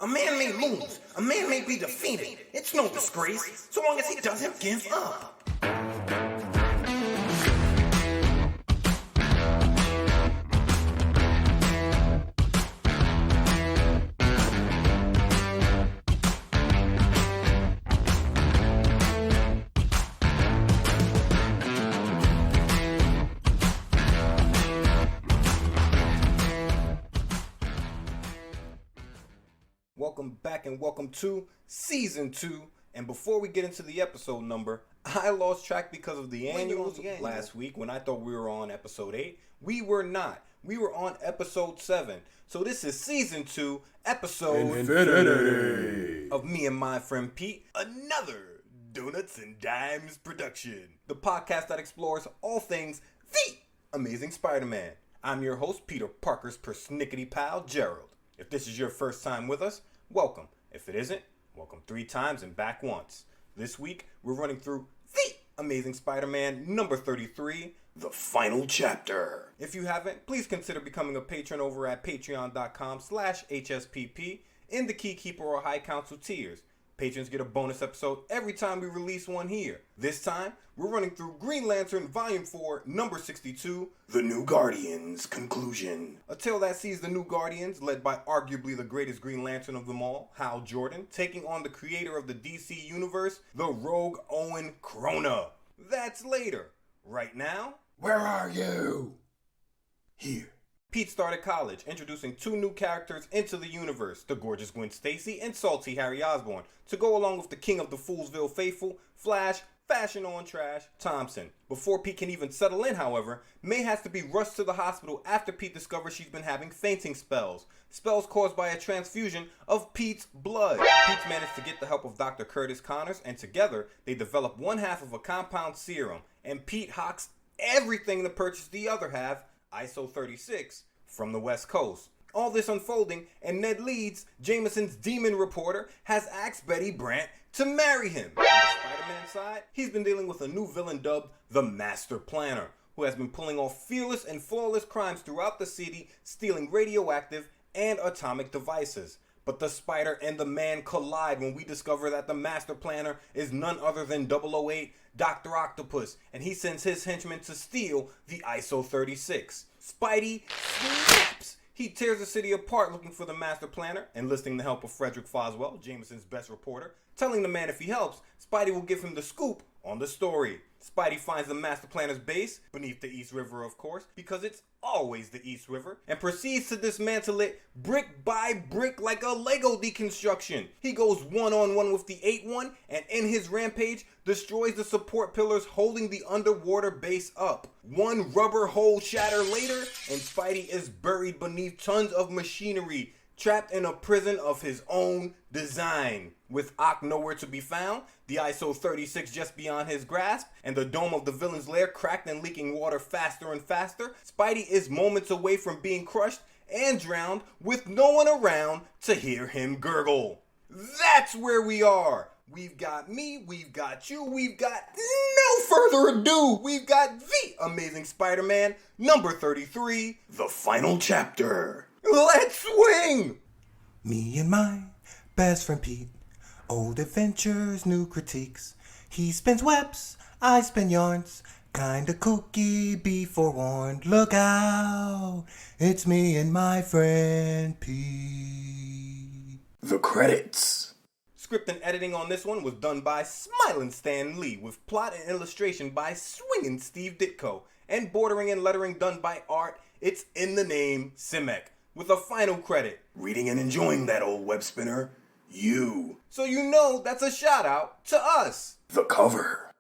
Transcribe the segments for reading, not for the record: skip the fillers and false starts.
A man may lose, a man may be defeated. It's no disgrace, so long as he doesn't give up. Welcome back and welcome to Season 2. And before we get into the episode number, I lost track because of the annuals last week when I thought we were on episode 8. We were not. We were on episode 7. So this is Season 2, episode Infinity of me and my friend Pete. Another Donuts and Dimes production. The podcast that explores all things the Amazing Spider-Man. I'm your host, Peter Parker's persnickety pal, Gerald. If this is your first time with us, welcome. If it isn't, welcome 3 times and back once. This week, we're running through The Amazing Spider-Man number 33, The Final Chapter. If you haven't, please consider becoming a patron over at patreon.com/HSPP in the Keykeeper or High Council tiers. Patrons get a bonus episode every time we release one here. This time, we're running through Green Lantern Volume 4, number 62, The New Guardians Conclusion. A tale that sees the New Guardians, led by arguably the greatest Green Lantern of them all, Hal Jordan, taking on the creator of the DC Universe, the rogue Owen Krona. That's later. Right now, Where are you? Here. Pete started college, introducing 2 new characters into the universe, the gorgeous Gwen Stacy and salty Harry Osborn, to go along with the king of the Foolsville faithful, Flash, fashion on trash, Thompson. Before Pete can even settle in, however, May has to be rushed to the hospital after Pete discovers she's been having fainting spells. Spells caused by a transfusion of Pete's blood. Pete's managed to get the help of Dr. Curtis Connors, and together, they develop one half of a compound serum, and Pete hawks everything to purchase the other half, ISO 36, from the West Coast. All this unfolding, and Ned Leeds, Jameson's demon reporter, has asked Betty Brant to marry him. On the Spider-Man side, he's been dealing with a new villain dubbed the Master Planner, who has been pulling off fearless and flawless crimes throughout the city, stealing radioactive and atomic devices. But the Spider and the Man collide when we discover that the Master Planner is none other than 008 Dr. Octopus, and he sends his henchmen to steal the ISO 36. Spidey snaps! He tears the city apart looking for the Master Planner, enlisting the help of Frederick Foswell, Jameson's best reporter, telling the man if he helps, Spidey will give him the scoop on the story. Spidey finds the Master Planner's base, beneath the East River of course, because it's always the East River, and proceeds to dismantle it brick by brick like a Lego deconstruction. He goes one-on-one with the 8-1, and in his rampage, destroys the support pillars holding the underwater base up. One rubber hole shatter later, and Spidey is buried beneath tons of machinery, trapped in a prison of his own design. With Ock nowhere to be found, the ISO 36 just beyond his grasp, and the dome of the villain's lair cracked and leaking water faster and faster, Spidey is moments away from being crushed and drowned with no one around to hear him gurgle. That's where we are. We've got me, we've got you, we've got no further ado, we've got The Amazing Spider-Man number 33, The Final Chapter. Let's swing! Me and my best friend Pete, old adventures, new critiques. He spins webs, I spin yarns, kinda kooky, be forewarned. Look out, it's me and my friend Pete. The credits. Script and editing on this one was done by Smilin' Stan Lee, with plot and illustration by Swingin' Steve Ditko, and bordering and lettering done by Art, it's in the name, Simek, with a final credit. Reading and enjoying that old web spinner, you. So you know that's a shout out to us. The cover.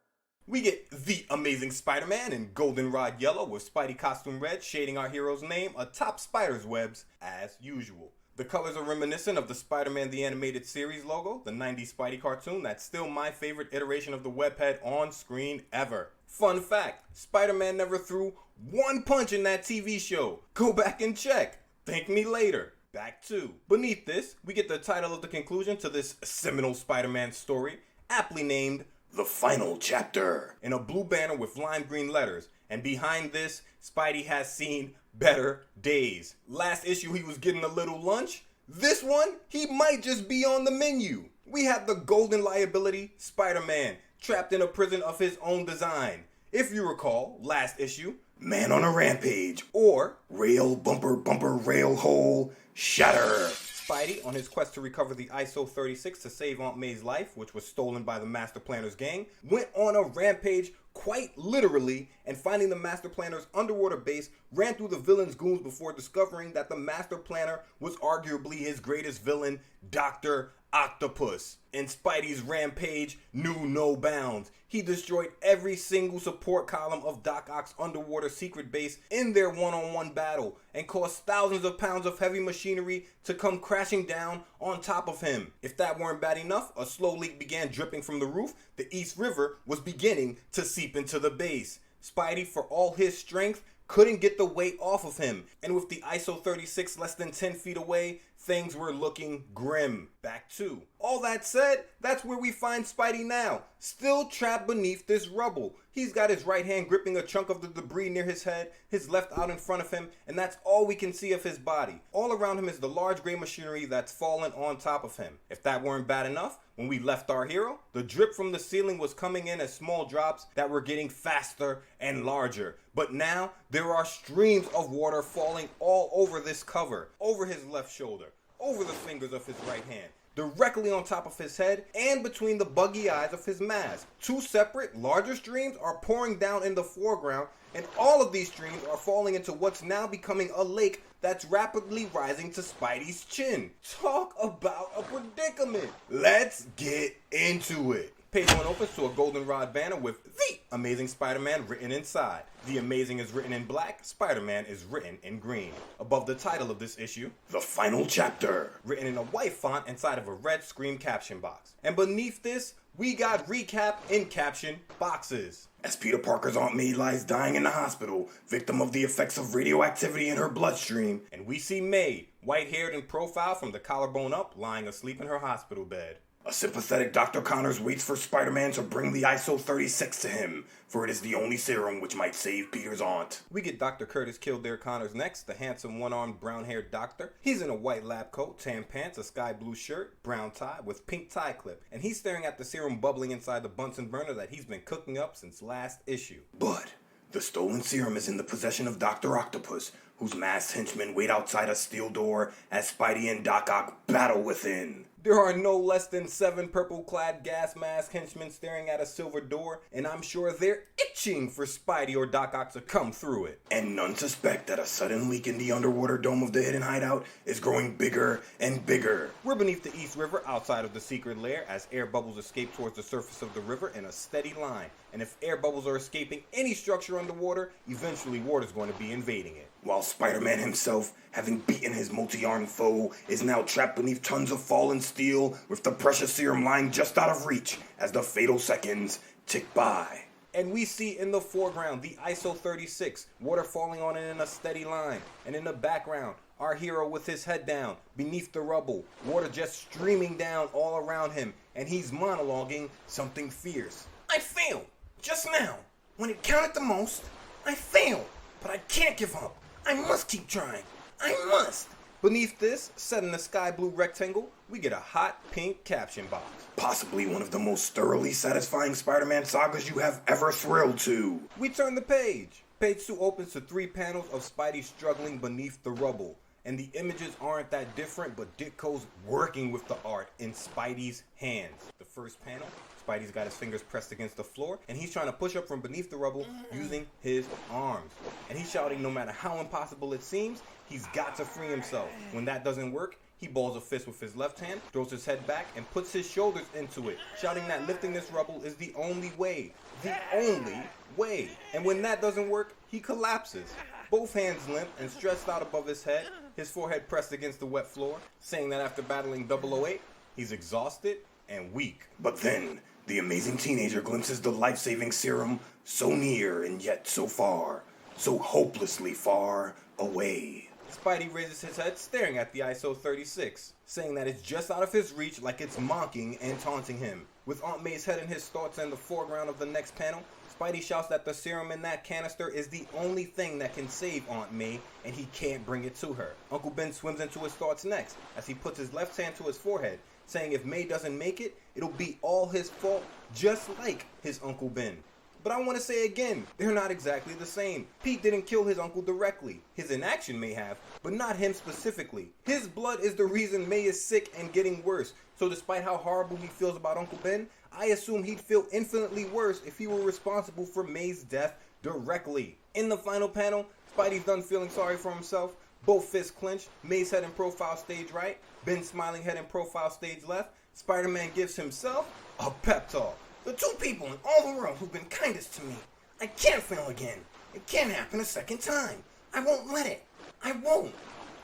We get The Amazing Spider-Man in goldenrod yellow with Spidey costume red shading our hero's name atop Spider's webs as usual. The colors are reminiscent of the Spider-Man the Animated Series logo, the 90s Spidey cartoon that's still my favorite iteration of the webhead on screen ever. Fun fact, Spider-Man never threw one punch in that TV show. Go back and check. Thank me later. Back to. Beneath this, we get the title of the conclusion to this seminal Spider-Man story, aptly named The Final Chapter, in a blue banner with lime green letters. And behind this, Spidey has seen better days. Last issue he was getting a little lunch. This one, he might just be on the menu. We have the golden liability, Spider-Man, trapped in a prison of his own design. If you recall, last issue, Man on a rampage. or Rail, bumper, rail, hole, shatter. Spidey, on his quest to recover the ISO 36 to save Aunt May's life, which was stolen by the Master Planner's gang, went on a rampage quite literally, and finding the Master Planner's underwater base, ran through the villain's goons before discovering that the Master Planner was arguably his greatest villain, Dr. Octopus. In Spidey's rampage knew no bounds. He destroyed every single support column of Doc Ock's underwater secret base in their one-on-one battle and caused thousands of pounds of heavy machinery to come crashing down on top of him. If that weren't bad enough, a slow leak began dripping from the roof. The East River was beginning to seep into the base. Spidey, for all his strength, couldn't get the weight off of him, and with the ISO 36 less than 10 feet away, things were looking grim. Back to. All that said, that's where we find Spidey now, still trapped beneath this rubble. He's got his right hand gripping a chunk of the debris near his head, his left out in front of him, and that's all we can see of his body. All around him is the large gray machinery that's fallen on top of him. If that weren't bad enough, when we left our hero, the drip from the ceiling was coming in as small drops that were getting faster and larger. But now, there are streams of water falling all over this cover, over his left shoulder, over the fingers of his right hand, directly on top of his head, and between the buggy eyes of his mask. Two separate, larger streams are pouring down in the foreground, and all of these streams are falling into what's now becoming a lake that's rapidly rising to Spidey's chin. Talk about a predicament. Let's get into it. Page 1 opens to a goldenrod banner with The Amazing Spider-Man written inside. The Amazing is written in black, Spider-Man is written in green. Above the title of this issue, The Final Chapter. Written in a white font inside of a red screen caption box. And beneath this, we got recap in caption boxes. As Peter Parker's Aunt May lies dying in the hospital, victim of the effects of radioactivity in her bloodstream. And we see May, white-haired in profile from the collarbone up, lying asleep in her hospital bed. A sympathetic Dr. Connors waits for Spider-Man to bring the ISO 36 to him, for it is the only serum which might save Peter's aunt. We get Dr. Curtis Kildare Connors next, the handsome one-armed brown-haired doctor. He's in a white lab coat, tan pants, a sky blue shirt, brown tie with pink tie clip, and he's staring at the serum bubbling inside the Bunsen burner that he's been cooking up since last issue. But the stolen serum is in the possession of Dr. Octopus, whose masked henchmen wait outside a steel door as Spidey and Doc Ock battle within. There are no less than 7 purple-clad gas mask henchmen staring at a silver door, and I'm sure they're itching for Spidey or Doc Ock to come through it. And none suspect that a sudden leak in the underwater dome of the hidden hideout is growing bigger and bigger. We're beneath the East River outside of the secret lair as air bubbles escape towards the surface of the river in a steady line. And if air bubbles are escaping any structure underwater, eventually water's going to be invading it. While Spider-Man himself, having beaten his multi-armed foe, is now trapped beneath tons of fallen steel with the precious serum lying just out of reach as the fatal seconds tick by. And we see in the foreground the ISO 36, water falling on it in a steady line. And in the background, our hero with his head down, beneath the rubble, water just streaming down all around him, and he's monologuing something fierce. I failed, just now. When it counted the most, I failed. But I can't give up. I must keep trying. I must. Beneath this, set in a sky blue rectangle, we get a hot pink caption box. Possibly one of the most thoroughly satisfying Spider-Man sagas you have ever thrilled to. We turn the page. Page 2 opens to 3 panels of Spidey struggling beneath the rubble. And the images aren't that different, but Ditko's working with the art in Spidey's hands. The first panel, Spidey's got his fingers pressed against the floor, and he's trying to push up from beneath the rubble using his arms. And he's shouting, no matter how impossible it seems, he's got to free himself. When that doesn't work, he balls a fist with his left hand, throws his head back, and puts his shoulders into it, shouting that lifting this rubble is the only way. The only way. And when that doesn't work, he collapses. Both hands limp and stretched out above his head, his forehead pressed against the wet floor, saying that after battling 008, he's exhausted and weak. But then, the amazing teenager glimpses the life-saving serum so near and yet so far, so hopelessly far away. Spidey raises his head, staring at the ISO 36, saying that it's just out of his reach like it's mocking and taunting him. With Aunt May's head in his thoughts and the foreground of the next panel, Spidey shouts that the serum in that canister is the only thing that can save Aunt May, and he can't bring it to her. Uncle Ben swims into his thoughts next, as he puts his left hand to his forehead, saying if May doesn't make it, it'll be all his fault, just like his Uncle Ben. But I want to say again, they're not exactly the same. Pete didn't kill his uncle directly. His inaction may have, but not him specifically. His blood is the reason May is sick and getting worse. So despite how horrible he feels about Uncle Ben, I assume he'd feel infinitely worse if he were responsible for May's death directly. In the final panel, Spidey's done feeling sorry for himself. Both fists clenched, May's head in profile stage right, Ben's smiling head in profile stage left. Spider-Man gives himself a pep talk. The two people in all the world who've been kindest to me. I can't fail again. It can't happen a second time. I won't let it. I won't.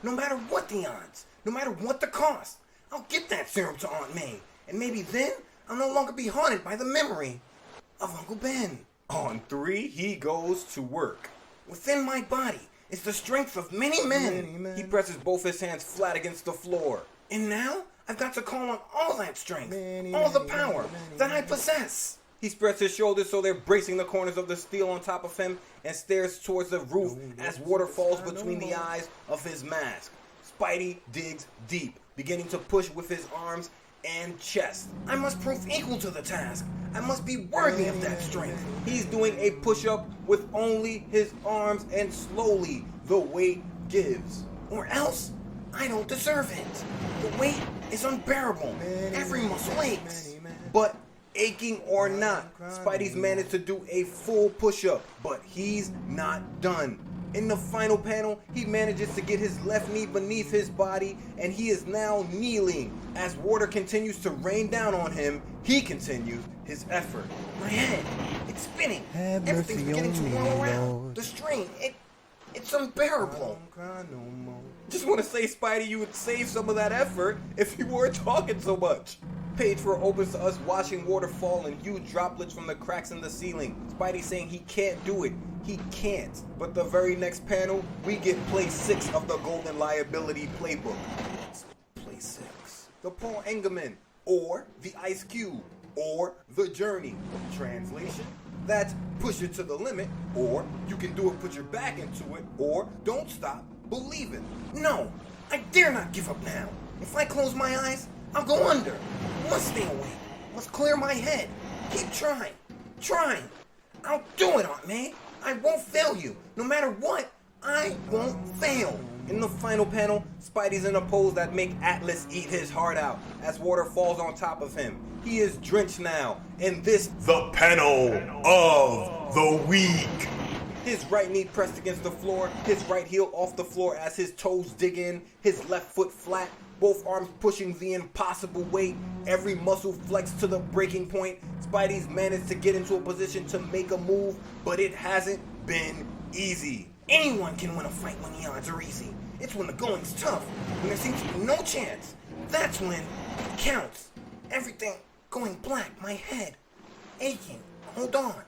No matter what the odds, no matter what the cost, I'll get that serum to Aunt May. And maybe then I'll no longer be haunted by the memory of Uncle Ben. On 3, he goes to work. Within my body is the strength of many men. He presses both his hands flat against the floor. And now I've got to call on all that strength, all the power that I possess. He spreads his shoulders so they're bracing the corners of the steel on top of him and stares towards the roof as water falls between the eyes of his mask. Spidey digs deep, beginning to push with his arms and chest. I must prove equal to the task. I must be worthy of that strength. He's doing a push-up with only his arms, and slowly the weight gives. Or else, I don't deserve it. The weight is unbearable. Every muscle aches. But aching or not, Spidey's managed to do a full push-up, but he's not done. In the final panel, he manages to get his left knee beneath his body, and he is now kneeling. As water continues to rain down on him, he continues his effort. My head, it's spinning. Everything's beginning to roll around. The strain, it's unbearable. Just want to say, Spidey, you would save some of that effort if you weren't talking so much. Page 4 opens to us watching water fall in huge droplets from the cracks in the ceiling. Spidey saying he can't do it. He can't. But the very next panel, we get play 6 of the Golden Liability Playbook. It's play 6. The Paul Engelman, or the Ice Cube, or the Journey. Translation? That's push it to the limit, or you can do it, put your back into it, or don't stop believing. No, I dare not give up now. If I close my eyes, I'll go under. Must stay awake. Must clear my head. Keep trying. I'll do it, Aunt May. I won't fail you. No matter what, I won't fail. In the final panel, Spidey's in a pose that make Atlas eat his heart out as water falls on top of him. He is drenched now, and this the panel of the week. His right knee pressed against the floor, his right heel off the floor as his toes dig in, his left foot flat, both arms pushing the impossible weight, every muscle flexed to the breaking point. Spidey's managed to get into a position to make a move, but it hasn't been easy. Anyone can win a fight when the odds are easy. It's when the going's tough, when there seems to be no chance. That's when it counts. Everything going black, my head aching. Hold on.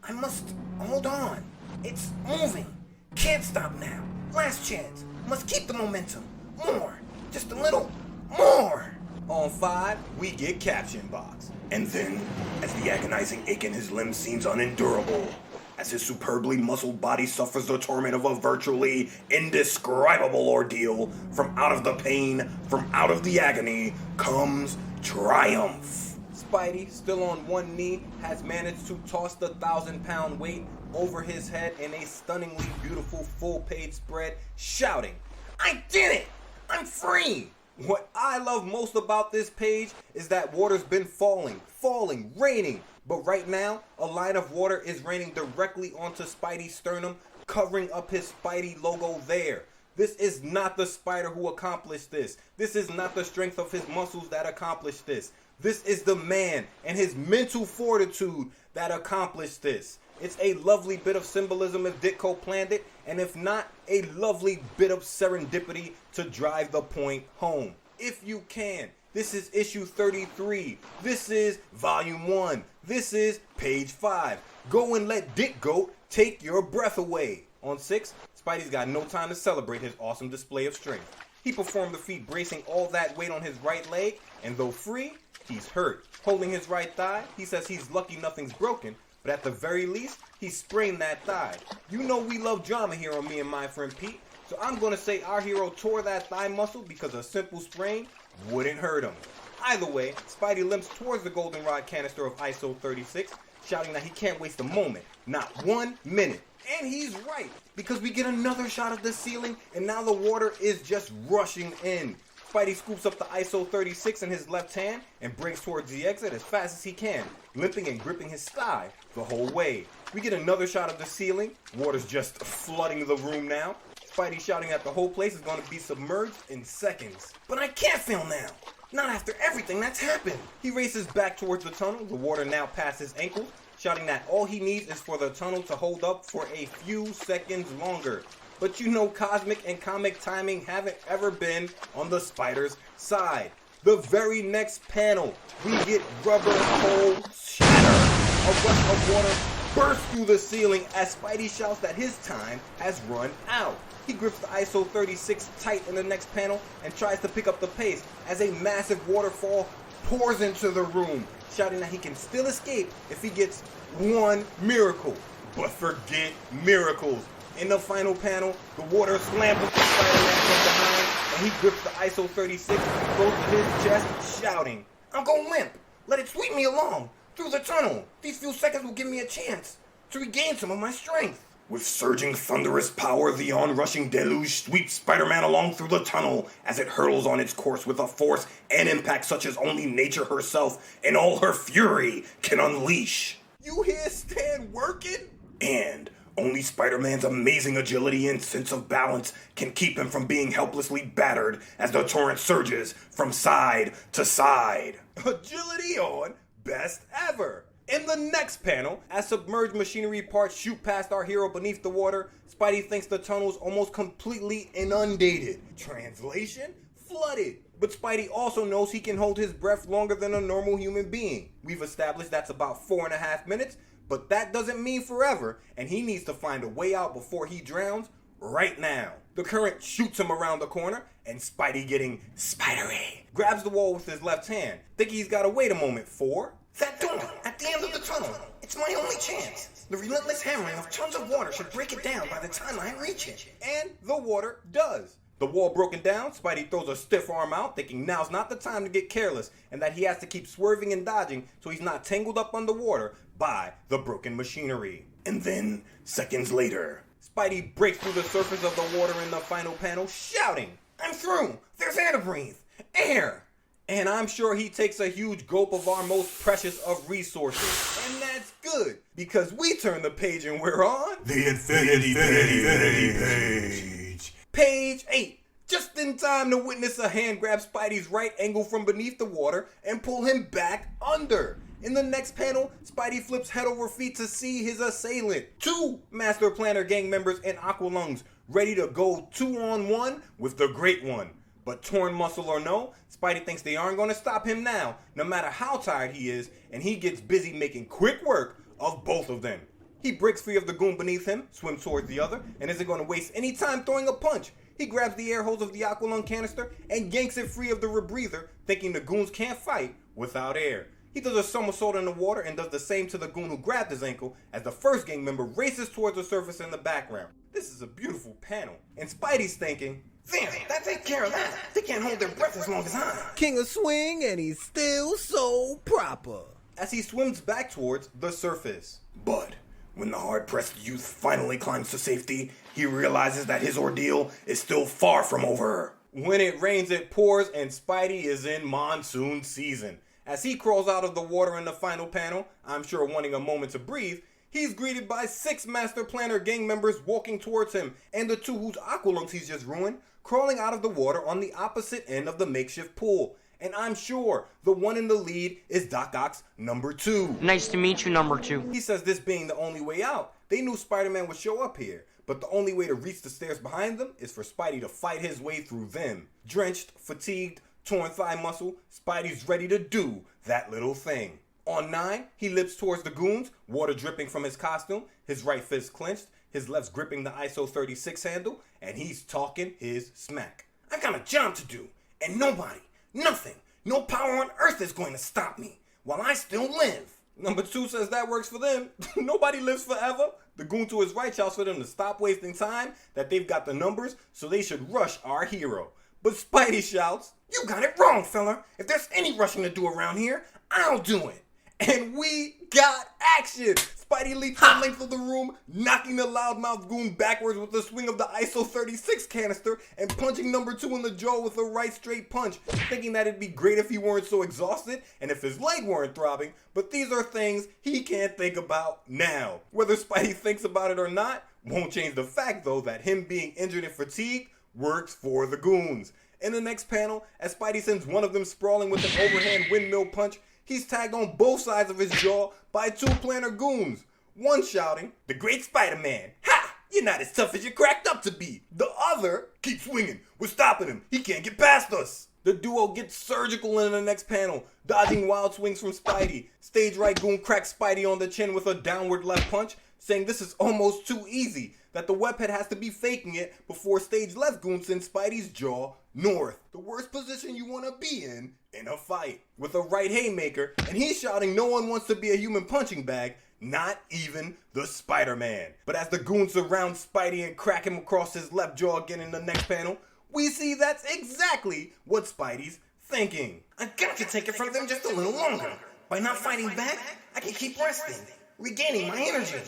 I must hold on. It's moving. Can't stop now. Last chance. Must keep the momentum. More. Just a little more. On 5, we get caption box. And then, as the agonizing ache in his limbs seems unendurable, as his superbly muscled body suffers the torment of a virtually indescribable ordeal, from out of the pain, from out of the agony, comes triumph. Spidey, still on one knee, has managed to toss the 1,000-pound weight over his head in a stunningly beautiful full-page spread, shouting, I did it! I'm free! What I love most about this page is that water's been falling, raining. But right now, a line of water is raining directly onto Spidey's sternum, covering up his Spidey logo there. This is not the Spider who accomplished this. This is not the strength of his muscles that accomplished this. This is the man and his mental fortitude that accomplished this. It's a lovely bit of symbolism if Ditko planned it, and if not, a lovely bit of serendipity to drive the point home. If you can. This is issue 33. This is volume 1. This is page 5. Go and let Dick Goat take your breath away. On 6, Spidey's got no time to celebrate his awesome display of strength. He performed the feat bracing all that weight on his right leg, and though free, he's hurt. Holding his right thigh, he says he's lucky nothing's broken, but at the very least, he sprained that thigh. You know we love drama here on Me and My Friend Pete, so I'm gonna say our hero tore that thigh muscle because a simple sprain wouldn't hurt him. Either way, Spidey limps towards the goldenrod canister of ISO 36, shouting that he can't waste a moment, not 1 minute. And he's right, because we get another shot of the ceiling, and now the water is just rushing in. Spidey scoops up the ISO 36 in his left hand and breaks towards the exit as fast as he can, limping and gripping his thigh the whole way. We get another shot of the ceiling. Water's just flooding the room now. Spidey shouting that the whole place is going to be submerged in seconds. But I can't fail now. Not after everything that's happened. He races back towards the tunnel, the water now past his ankles, shouting that all he needs is for the tunnel to hold up for a few seconds longer. But you know cosmic and comic timing haven't ever been on the Spider's side. The very next panel, we get rubber hole shatter. A rush of water bursts through the ceiling as Spidey shouts that his time has run out. He grips the ISO 36 tight in the next panel and tries to pick up the pace as a massive waterfall pours into the room, shouting that he can still escape if he gets one miracle. But forget miracles. In the final panel, the water slams into Spider-Man from behind, and he grips the ISO 36 close to his chest, shouting, I'll go limp. Let it sweep me along through the tunnel. These few seconds will give me a chance to regain some of my strength. With surging thunderous power, the onrushing deluge sweeps Spider-Man along through the tunnel as it hurtles on its course with a force and impact such as only nature herself in all her fury can unleash. You hear Stan working? And only Spider-Man's amazing agility and sense of balance can keep him from being helplessly battered as the torrent surges from side to side. Agility on best ever. In the next panel, as submerged machinery parts shoot past our hero beneath the water, Spidey thinks the tunnel's almost completely inundated. Translation? Flooded. But Spidey also knows he can hold his breath longer than a normal human being. We've established that's about 4.5 minutes, but that doesn't mean forever, and he needs to find a way out before he drowns right now. The current shoots him around the corner, and Spidey, getting spidery, grabs the wall with his left hand, thinking he's gotta wait a moment for That door at the end of the tunnel. It's my only chance. The relentless hammering of tons of water should break it down by the time I reach it. And the water does. The wall broken down, Spidey throws a stiff arm out, thinking now's not the time to get careless, and that he has to keep swerving and dodging so he's not tangled up underwater by the broken machinery. And then, seconds later, Spidey breaks through the surface of the water in the final panel, shouting, I'm through. There's air to breathe. Air. And I'm sure he takes a huge gulp of our most precious of resources. And that's good, because we turn the page and we're on the Infinity Page. Page 8. Just in time to witness a hand grab Spidey's right ankle from beneath the water and pull him back under. In the next panel, Spidey flips head over feet to see his assailant. 2 Master Planner gang members in Aqualungs, ready to go 2-on-1 with the Great One. But torn muscle or no, Spidey thinks they aren't going to stop him now, no matter how tired he is, and he gets busy making quick work of both of them. He breaks free of the goon beneath him, swims towards the other, and isn't going to waste any time throwing a punch. He grabs the air hose of the Aqualung canister and yanks it free of the rebreather, thinking the goons can't fight without air. He does a somersault in the water and does the same to the goon who grabbed his ankle as the first gang member races towards the surface in the background. This is a beautiful panel. And Spidey's thinking, Damn, that takes care of that. They can't hold their breath as long as I. King of swing, and he's still so proper. as he swims back towards the surface. But when the hard-pressed youth finally climbs to safety, he realizes that his ordeal is still far from over. When it rains, it pours, and Spidey is in monsoon season. As he crawls out of the water in the final panel, I'm sure wanting a moment to breathe, he's greeted by 6 Master Planner gang members walking towards him, and the 2 whose aqualungs he's just ruined, crawling out of the water on the opposite end of the makeshift pool. And I'm sure the one in the lead is Doc Ock's number 2. Nice to meet you, number 2. He says this being the only way out. They knew Spider-Man would show up here, but the only way to reach the stairs behind them is for Spidey to fight his way through them. Drenched, fatigued, torn thigh muscle, Spidey's ready to do that little thing. On 9, he lips towards the goons, water dripping from his costume, his right fist clenched, his left's gripping the ISO 36 handle, and he's talking his smack. I got a job to do, and nobody, nothing, no power on earth is going to stop me while I still live. Number 2 says that works for them. Nobody lives forever. The goon to his right shouts for them to stop wasting time, that they've got the numbers, so they should rush our hero. But Spidey shouts, You got it wrong, fella. If there's any rushing to do around here, I'll do it. and we got action! Spidey leaps the length of the room, knocking the loudmouth goon backwards with a swing of the ISO 36 canister and punching number 2 in the jaw with a right straight punch, thinking that it'd be great if he weren't so exhausted and if his leg weren't throbbing, but these are things he can't think about now. Whether Spidey thinks about it or not won't change the fact though that him being injured and fatigued works for the goons. In the next panel, as Spidey sends one of them sprawling with an overhand windmill punch, he's tagged on both sides of his jaw by 2 planner goons. One shouting, "The great Spider-Man! Ha! You're not as tough as you're cracked up to be!" The other, "Keep swinging! We're stopping him! He can't get past us!" The duo gets surgical in the next panel, dodging wild swings from Spidey. Stage right goon cracks Spidey on the chin with a downward left punch, saying this is almost too easy, that the webhead has to be faking it before stage left goon sends Spidey's jaw north. The worst position you want to be in a fight. With a right haymaker, and he's shouting no one wants to be a human punching bag, not even the Spider-Man. But as the goons surround Spidey and crack him across his left jaw again in the next panel, we see that's exactly what Spidey's thinking. I got to take it from them just a little longer. By not fighting back, I can keep resting, regaining my energy.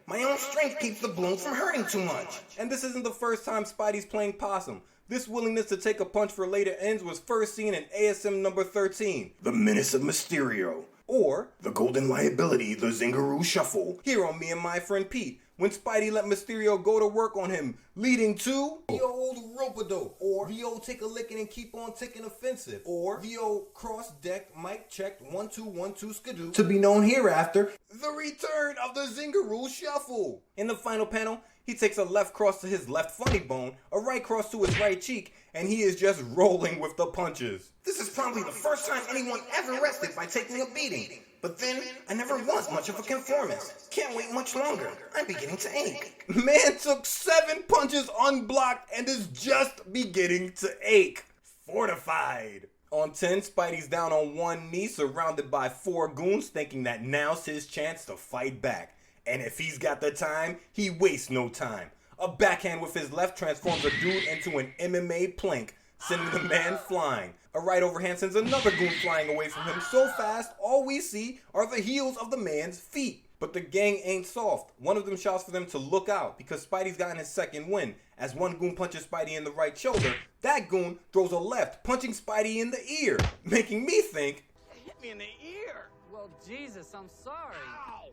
My own strength keeps the bloom from hurting too much. And this isn't the first time Spidey's playing possum. This willingness to take a punch for later ends was first seen in ASM number 13. The Menace of Mysterio. Or The Golden Liability, the Zingaroo Shuffle. here on Me and My Friend Pete, when Spidey let Mysterio go to work on him, leading to the old rope-a-dope, or VO take a licking and keep on ticking offensive, or VO cross-deck mic checked 1 2 1 2 skidoo, to be known hereafter, the return of the Zingaroo Shuffle. In the final panel, he takes a left cross to his left funny bone, a right cross to his right cheek, and he is just rolling with the punches. This is probably the first time anyone ever rested by taking a beating. But then, I never was much of a conformist. Can't wait much longer. I'm beginning to ache. Man took 7 punches unblocked and is just beginning to ache. Fortified. On 10, Spidey's down on one knee, surrounded by 4 goons, thinking that now's his chance to fight back. And if he's got the time, he wastes no time. A backhand with his left transforms a dude into an MMA plank, sending the man flying. A right overhand sends another goon flying away from him so fast, all we see are the heels of the man's feet. But the gang ain't soft. One of them shouts for them to look out because Spidey's gotten his second win. As one goon punches Spidey in the right shoulder, that goon throws a left, punching Spidey in the ear, making me think, Hit me in the ear. Well, Jesus, I'm sorry. Ow.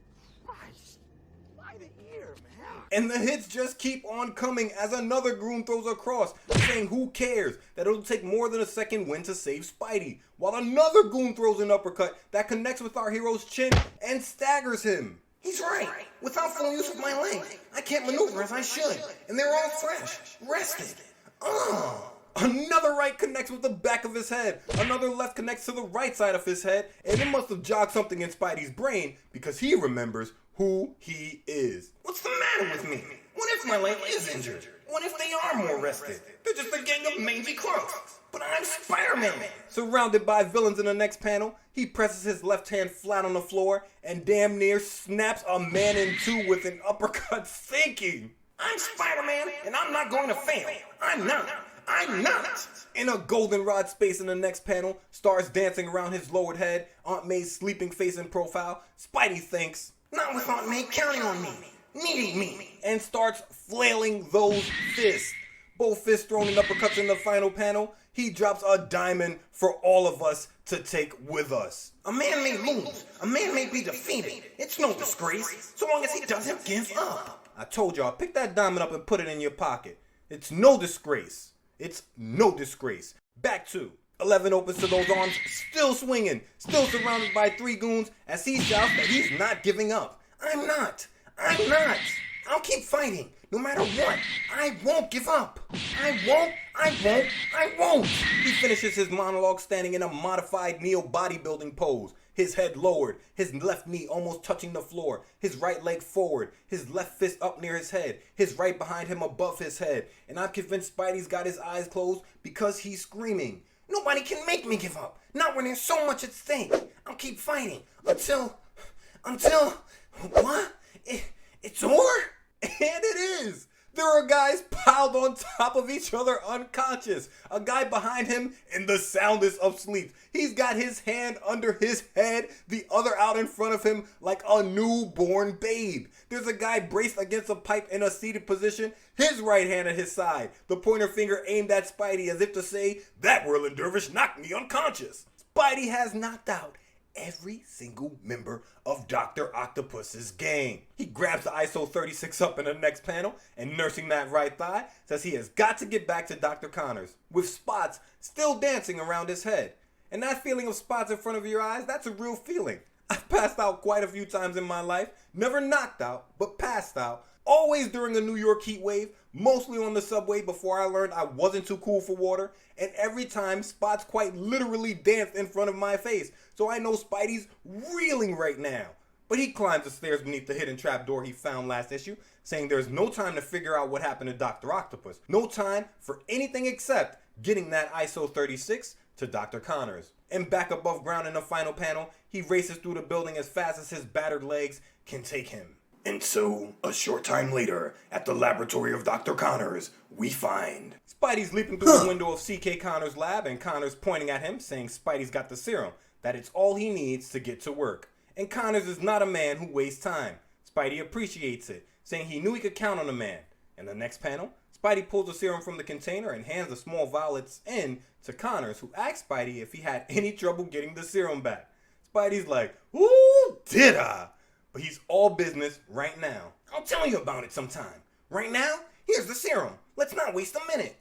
Christ. Why the ear, man? and the hits just keep on coming as another goon throws a cross, saying who cares, that it'll take more than a second win to save Spidey, while another goon throws an uppercut that connects with our hero's chin and staggers him. He's right. Without full use of my legs, I can't maneuver as I should. And they're all fresh, rested. Another right connects with the back of his head. Another left connects to the right side of his head. And it must have jogged something in Spidey's brain because he remembers who he is. What's the matter with me? What if my leg is injured? What if they are more rested? They're just a gang of mangy crooks. But I'm Spider-Man. Surrounded by villains in the next panel, he presses his left hand flat on the floor and damn near snaps a man in two with an uppercut, thinking, I'm Spider-Man, and I'm not going to fail. I'm not. In a goldenrod space in the next panel, stars dancing around his lowered head, Aunt May's sleeping face in profile, Spidey thinks, Not with Aunt May counting on me, needing me. and starts flailing those fists. Both fists thrown in uppercuts in the final panel, he drops a diamond for all of us to take with us. A man may lose, a man may be defeated. It's no disgrace, so long as he doesn't give up. I told y'all, pick that diamond up and put it in your pocket. It's no disgrace. It's no disgrace. Back to 11 opens to those arms, still swinging, still surrounded by 3 goons as he shouts that he's not giving up. I'm not. I'll keep fighting, no matter what. I won't give up. I won't. He finishes his monologue standing in a modified Neo bodybuilding pose, his head lowered, his left knee almost touching the floor, his right leg forward, his left fist up near his head, his right behind him above his head, and I'm convinced Spidey's got his eyes closed because he's screaming. Nobody can make me give up, not when there's so much at stake. I'll keep fighting until until, what? It's over? And it is! There are guys piled on top of each other unconscious. A guy behind him in the soundest of sleep. He's got his hand under his head, the other out in front of him like a newborn babe. There's a guy braced against a pipe in a seated position, his right hand at his side, the pointer finger aimed at Spidey as if to say, "That whirling dervish knocked me unconscious." Spidey has knocked out every single member of Dr. Octopus's gang. He grabs the ISO 36 up in the next panel and, nursing that right thigh, says he has got to get back to Dr. Connors, with spots still dancing around his head. And that feeling of spots in front of your eyes, that's a real feeling. I've passed out quite a few times in my life, never knocked out, but passed out, always during a New York heat wave, mostly on the subway before I learned I wasn't too cool for water, and every time spots quite literally danced in front of my face, so I know Spidey's reeling right now. But he climbs the stairs beneath the hidden trapdoor he found last issue, saying there's no time to figure out what happened to Dr. Octopus. No time for anything except getting that ISO 36 to Dr. Connors. And back above ground in the final panel, he races through the building as fast as his battered legs can take him. And so, a short time later, at the laboratory of Dr. Connors, we find... Spidey's leaping through the window of C.K. Connors' lab, and Connors pointing at him, saying Spidey's got the serum, that it's all he needs to get to work. And Connors is not a man who wastes time. Spidey appreciates it, saying he knew he could count on the man. In the next panel, Spidey pulls the serum from the container and hands the small vial it's in to Connors, who asks Spidey if he had any trouble getting the serum back. Spidey's like, "Ooh, did I?" But he's all business right now. I'll tell you about it sometime. Right now, here's the serum. Let's not waste a minute.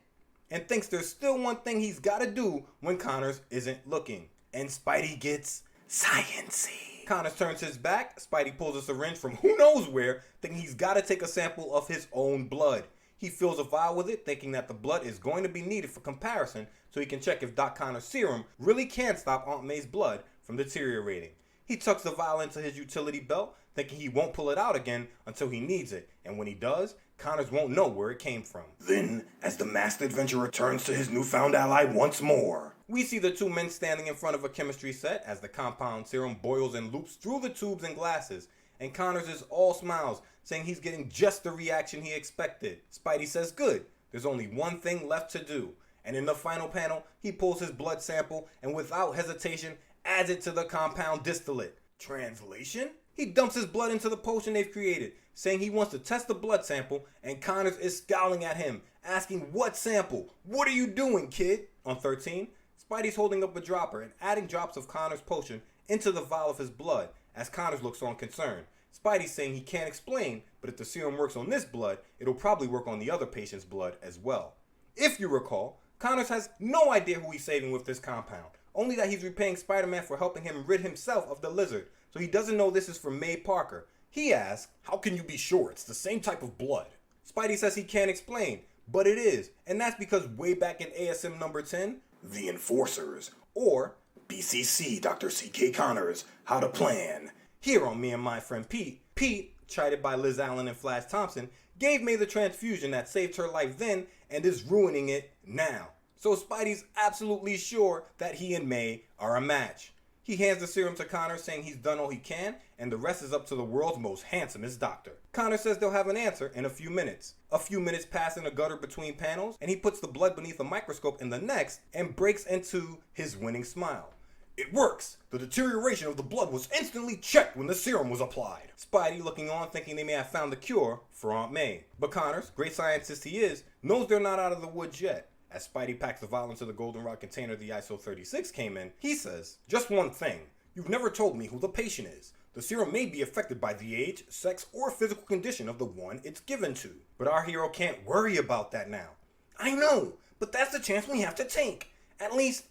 And thinks there's still one thing he's got to do when Connors isn't looking. And Spidey gets sciencey. Connors turns his back. Spidey pulls a syringe from who knows where, thinking he's got to take a sample of his own blood. He fills a vial with it, thinking that the blood is going to be needed for comparison so he can check if Doc Connors' serum really can stop Aunt May's blood from deteriorating. He tucks the vial into his utility belt, thinking he won't pull it out again until he needs it, and when he does, Connors won't know where it came from. Then, as the masked adventurer turns to his newfound ally once more, we see the two men standing in front of a chemistry set as the compound serum boils and loops through the tubes and glasses, and Connors is all smiles, saying he's getting just the reaction he expected. Spidey says good, there's only one thing left to do, and in the final panel, he pulls his blood sample and without hesitation adds it to the compound distillate. Translation? He dumps his blood into the potion they've created, saying he wants to test the blood sample, and Connors is scowling at him, asking, "What sample? What are you doing, kid?" On 13, Spidey's holding up a dropper and adding drops of Connors' potion into the vial of his blood, as Connors looks on concerned. Spidey's saying he can't explain, but if the serum works on this blood, it'll probably work on the other patient's blood as well. If you recall, Connors has no idea who he's saving with this compound, only that he's repaying Spider-Man for helping him rid himself of the lizard, so he doesn't know this is for May Parker. He asks, "How can you be sure it's the same type of blood?" Spidey says he can't explain, but it is, and that's because way back in ASM number 10, The Enforcers, or BCC Dr. C.K. Connors, How to Plan, here on Me and My Friend Pete, chided by Liz Allen and Flash Thompson, gave May the transfusion that saved her life then and is ruining it now. So Spidey's absolutely sure that he and May are a match. He hands the serum to Connor, saying he's done all he can, and the rest is up to the world's most handsomest doctor. Connor says they'll have an answer in a few minutes. A few minutes pass in a gutter between panels, and he puts the blood beneath a microscope in the next and breaks into his winning smile. "It works! The deterioration of the blood was instantly checked when the serum was applied." Spidey looking on, thinking they may have found the cure for Aunt May. But Connors, great scientist he is, knows they're not out of the woods yet. As Spidey packs the vial into the goldenrod container the ISO 36 came in, he says, "Just one thing. You've never told me who the patient is. The serum may be affected by the age, sex, or physical condition of the one it's given to." But our hero can't worry about that now. I know, but that's the chance we have to take. At least,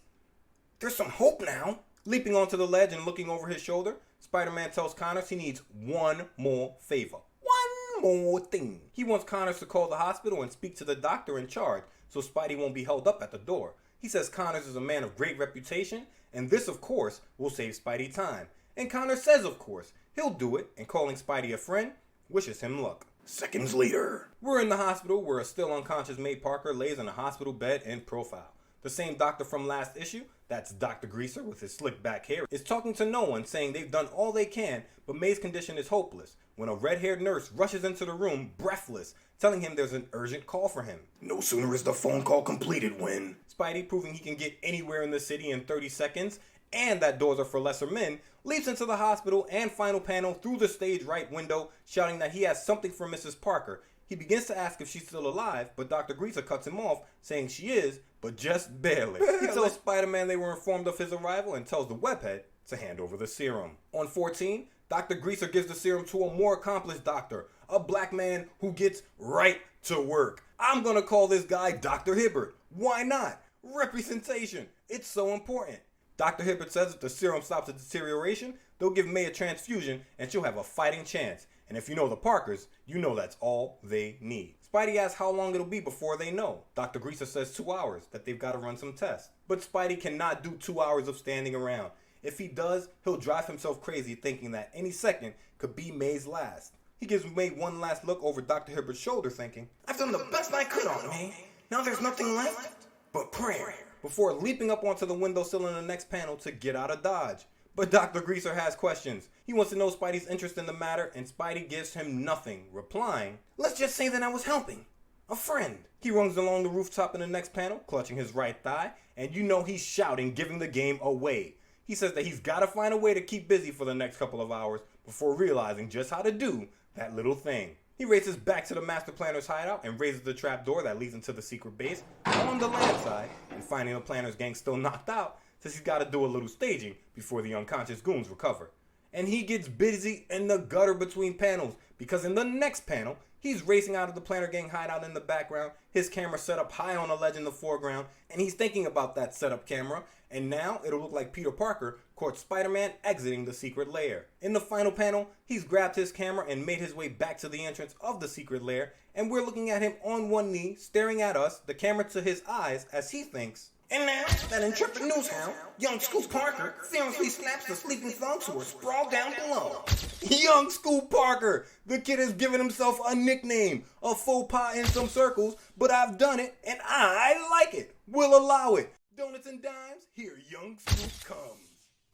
there's some hope now. Leaping onto the ledge and looking over his shoulder, Spider-Man tells Connors he needs one more favor. One more thing. He wants Connors to call the hospital and speak to the doctor in charge, so Spidey won't be held up at the door. He says Connors is a man of great reputation, and this, of course, will save Spidey time. And Connors says, of course, he'll do it, and calling Spidey a friend, wishes him luck. Seconds later, we're in the hospital where a still unconscious May Parker lays in a hospital bed in profile. The same doctor from last issue, that's Dr. Greaser with his slick back hair, is talking to no one, saying they've done all they can, but May's condition is hopeless, when a red-haired nurse rushes into the room, breathless, telling him there's an urgent call for him. No sooner is the phone call completed when... Spidey, proving he can get anywhere in the city in 30 seconds, and that doors are for lesser men, leaps into the hospital and final panel through the stage right window, shouting that he has something for Mrs. Parker. He begins to ask if she's still alive, but Dr. Greaser cuts him off, saying she is, but just barely. He tells Spider-Man they were informed of his arrival and tells the webhead to hand over the serum. On 14, Dr. Greaser gives the serum to a more accomplished doctor, a black man who gets right to work. I'm gonna call this guy Dr. Hibbert. Why not? Representation. It's so important. Dr. Hibbert says if the serum stops the deterioration, they'll give May a transfusion and she'll have a fighting chance. And if you know the Parkers, you know that's all they need. Spidey asks how long it'll be before they know. Dr. Greaser says 2 hours, that they've got to run some tests. But Spidey cannot do 2 hours of standing around. If he does, he'll drive himself crazy thinking that any second could be May's last. He gives May one last look over Dr. Hibbert's shoulder thinking, I've done the best I could on May. Now there's nothing left but prayer. Before leaping up onto the windowsill in the next panel to get out of Dodge. But Dr. Greaser has questions. He wants to know Spidey's interest in the matter, and Spidey gives him nothing, replying, let's just say that I was helping. A friend. He runs along the rooftop in the next panel, clutching his right thigh, and you know he's shouting, giving the game away. He says that he's got to find a way to keep busy for the next couple of hours before realizing just how to do that little thing. He races back to the Master Planner's hideout and raises the trapdoor that leads into the secret base on the land side, and finding the Planner's gang still knocked out, says he's got to do a little staging before the unconscious goons recover. And he gets busy in the gutter between panels, because in the next panel, he's racing out of the Planner gang hideout in the background, his camera set up high on a ledge in the foreground, and he's thinking about that setup camera, and now it'll look like Peter Parker caught Spider-Man exiting the secret lair. In the final panel, he's grabbed his camera and made his way back to the entrance of the secret lair, and we're looking at him on one knee, staring at us, the camera to his eyes, as he thinks, and now, that intrepid news hound, young Scoop Parker, fearlessly snaps the sleeping thugs who are sprawled down below. Young Scoop Parker! The kid has given himself a nickname, a faux pas in some circles, but I've done it, and I like it. We'll allow it. Donuts and dimes, here young Scoop comes.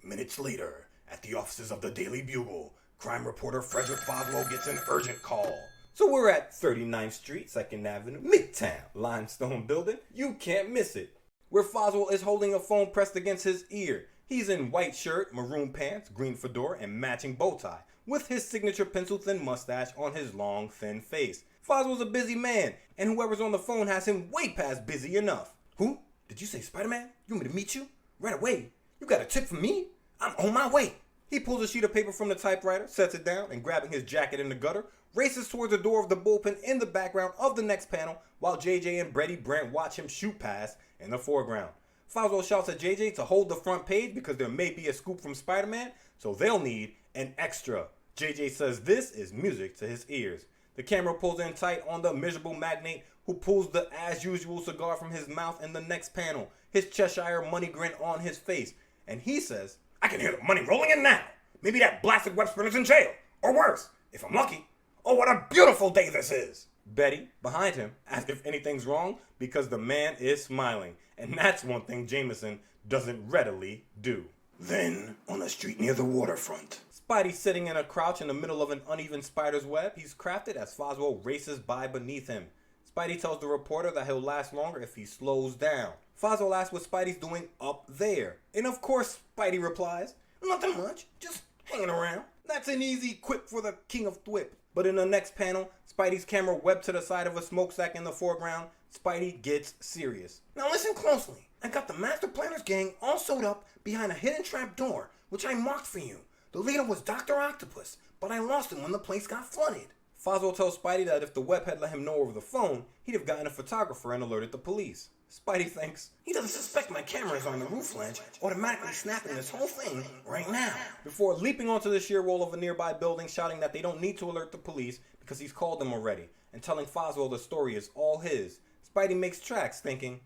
Minutes later, at the offices of the Daily Bugle, crime reporter Frederick Boswell gets an urgent call. So we're at 39th Street, 2nd Avenue, Midtown, limestone building. You can't miss it. Where Foswell is holding a phone pressed against his ear. He's in white shirt, maroon pants, green fedora, and matching bow tie, with his signature pencil-thin mustache on his long, thin face. Foswell's a busy man, and whoever's on the phone has him way past busy enough. Who? Did you say Spider-Man? You want me to meet you? Right away? You got a tip for me? I'm on my way. He pulls a sheet of paper from the typewriter, sets it down, and grabbing his jacket in the gutter, races towards the door of the bullpen in the background of the next panel, while JJ and Brady Brent watch him shoot past in the foreground. Foswell shouts at JJ to hold the front page because there may be a scoop from Spider-Man, so they'll need an extra. JJ says this is music to his ears. The camera pulls in tight on the miserable magnate who pulls the as-usual cigar from his mouth in the next panel, his Cheshire money grin on his face, and he says, I can hear the money rolling in now. Maybe that blasted web spinner's in jail. Or worse, if I'm lucky. Oh, what a beautiful day this is. Betty, behind him, asks if anything's wrong because the man is smiling. And that's one thing Jameson doesn't readily do. Then, on a street near the waterfront, Spidey's sitting in a crouch in the middle of an uneven spider's web he's crafted as Foswell races by beneath him. Spidey tells the reporter that he'll last longer if he slows down. Foswell asks what Spidey's doing up there. And of course, Spidey replies, nothing much, just hanging around. That's an easy quip for the king of thwip. But in the next panel, Spidey's camera webbed to the side of a smokestack in the foreground, Spidey gets serious. Now listen closely. I got the Master Planner's gang all sewed up behind a hidden trap door, which I marked for you. The leader was Dr. Octopus, but I lost him when the place got flooded. Foswell tells Spidey that if the web had let him know over the phone, he'd have gotten a photographer and alerted the police. Spidey thinks, he doesn't suspect my camera is on the roof ledge, automatically snapping this whole thing right now. Before leaping onto the sheer wall of a nearby building, shouting that they don't need to alert the police because he's called them already, and telling Foswell the story is all his. Spidey makes tracks, thinking,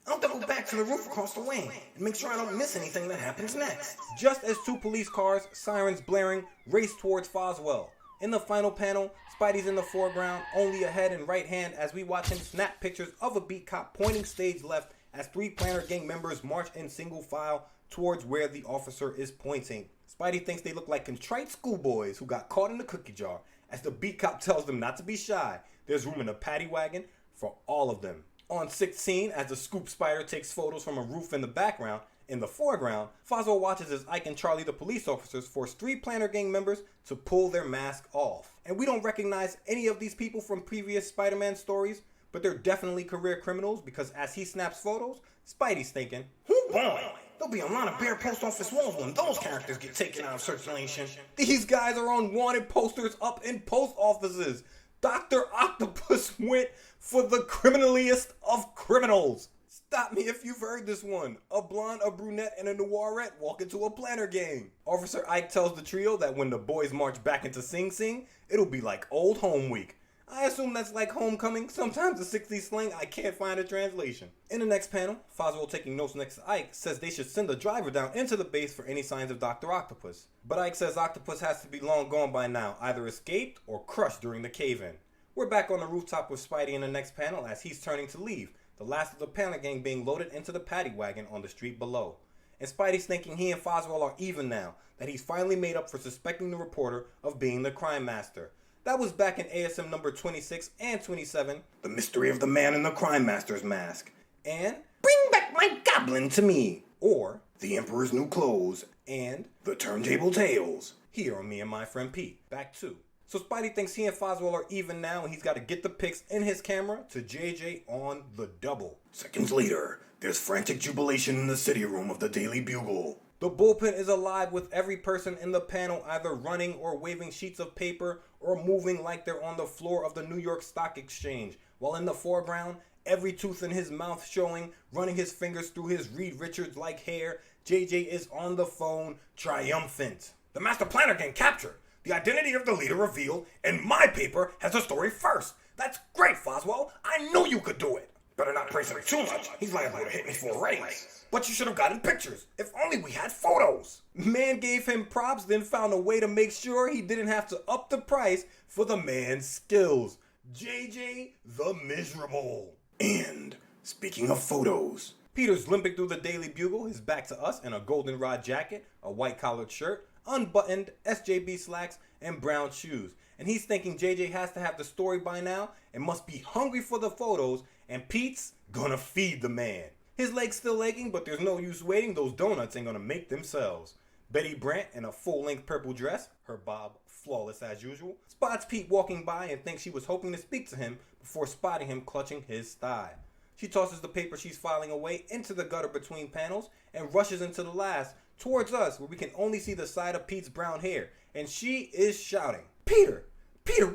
I'll double back to the roof across the way and make sure I don't miss anything that happens next. Just as two police cars, sirens blaring, race towards Foswell. In the final panel, Spidey's in the foreground, only a head and right hand as we watch him snap pictures of a beat cop pointing stage left as 3 Planner Gang members march in single file towards where the officer is pointing. Spidey thinks they look like contrite schoolboys who got caught in the cookie jar, as the beat cop tells them not to be shy. There's room in the paddy wagon for all of them. On 16, as the Scoop Spider takes photos from a roof in the background, in the foreground, Foswell watches as Ike and Charlie, the police officers, force 3 Planner Gang members to pull their mask off. And we don't recognize any of these people from previous Spider-Man stories, but they're definitely career criminals because as he snaps photos, Spidey's thinking, Oh boy, there'll be a lot of bare post office walls when those characters get taken out of circulation. these guys are on wanted posters up in post offices. Dr. Octopus went for the criminaliest of criminals. Stop me if you've heard this one. A blonde, a brunette, and a noirette walk into a Planner Gang. Officer Ike tells the trio that when the boys march back into Sing Sing, it'll be like old home week. I assume that's like homecoming, sometimes a 60s slang, I can't find a translation. In the next panel, Foswell, taking notes next to Ike, says they should send a driver down into the base for any signs of Dr. Octopus. But Ike says Octopus has to be long gone by now, either escaped or crushed during the cave-in. We're back on the rooftop with Spidey in the next panel as he's turning to leave, the last of the Planner Gang being loaded into the paddy wagon on the street below. And Spidey's thinking he and Foswell are even now, that he's finally made up for suspecting the reporter of being the crime master. That was back in ASM number 26 and 27. The mystery of the man in the crime master's mask. And Bring back my goblin to me. or The Emperor's New Clothes. and The Turntable Tales. here on Me and My Friend Pete. Back 2. So Spidey thinks he and Foswell are even now and he's got to get the pics in his camera to JJ on the double. Seconds later, there's frantic jubilation in the city room of the Daily Bugle. The bullpen is alive with every person in the panel either running or waving sheets of paper or moving like they're on the floor of the New York Stock Exchange, while in the foreground, every tooth in his mouth showing, running his fingers through his Reed Richards-like hair, JJ is on the phone, triumphant. The Master Planner Gang captured. The identity of the leader revealed, and my paper has the story first. That's great, Foswell. I knew you could do it. Better not praise him too much. He's liable to hit me for ratings. But you should have gotten pictures. If only we had photos. Man gave him props, then found a way to make sure he didn't have to up the price for the man's skills. JJ the Miserable. And speaking of photos, Peter's limping through the Daily Bugle, his back to us in a goldenrod jacket, a white collared shirt, unbuttoned SJB slacks, and brown shoes. And he's thinking JJ has to have the story by now and must be hungry for the photos, and Pete's gonna feed the man. His leg's still aching, but there's no use waiting, those donuts ain't gonna make themselves. Betty Brant, in a full-length purple dress, her bob flawless as usual, spots Pete walking by and thinks she was hoping to speak to him before spotting him clutching his thigh. She tosses the paper she's filing away into the gutter between panels and rushes into the last, towards us, where we can only see the side of Pete's brown hair, and she is shouting, Peter,